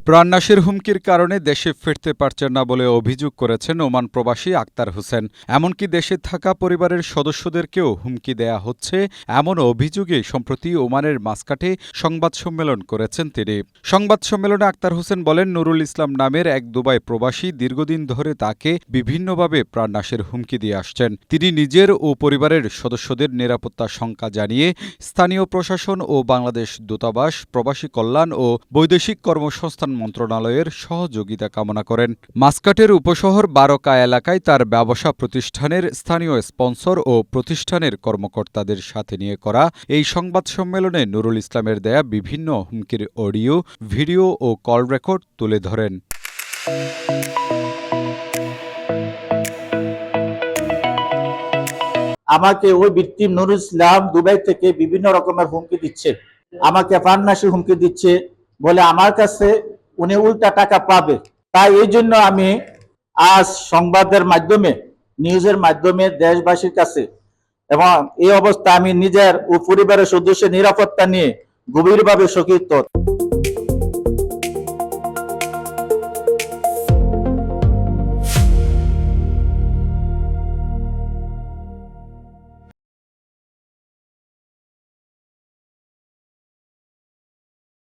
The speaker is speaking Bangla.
প্রাণনাশের হুমকির কারণে দেশে ফিরতে পারছেন না বলে অভিযোগ করেছেন ওমান প্রবাসী আক্তার হোসেন। এমনকি দেশে থাকা পরিবারের সদস্যদেরকেও হুমকি দেয়া হচ্ছে, এমন অভিযোগে সম্প্রতি ওমানের মাসকাটে সংবাদ সম্মেলন করেছেন তিনি। সংবাদ সম্মেলনে আক্তার হোসেন বলেন, নুরুল ইসলাম নামের এক দুবাই প্রবাসী দীর্ঘদিন ধরে তাকে বিভিন্নভাবে প্রাণনাশের হুমকি দিয়ে আসছেন। তিনি নিজের ও পরিবারের সদস্যদের নিরাপত্তা শঙ্কা জানিয়ে স্থানীয় প্রশাসন ও বাংলাদেশ দূতাবাস, প্রবাসী কল্যাণ ও বৈদেশিক কর্মসংস্থান মন্ত্রণালয়ের সহযোগিতা কামনা করেন। মাসকাটের উপশহর বারকা এলাকায় তার ব্যবসা প্রতিষ্ঠানের স্থানীয় স্পন্সর ও প্রতিষ্ঠানের কর্মকর্তাদের সাথে নিয়ে করা এই সংবাদ সম্মেলনে নুরুল ইসলামের দেয়া বিভিন্ন হুমকির অডিও, ভিডিও ও কল রেকর্ড তুলে ধরেন। আমাকে ওই ভিকটিম নুরুল ইসলাম দুবাই থেকে বিভিন্ন রকমের হুমকি দিচ্ছে, আমাকে প্রাণনাশের হুমকি দিচ্ছে বলে আমার কাছে উনি উল্টা টাকা পাবে। তাই এই জন্য আমি আজ সংবাদের মাধ্যমে, নিউজের মাধ্যমে দেশবাসীর কাছে এবং এই অবস্থা আমি নিজের ও পরিবারের সদস্যের নিরাপত্তা নিয়ে গভীরভাবে শোকিত।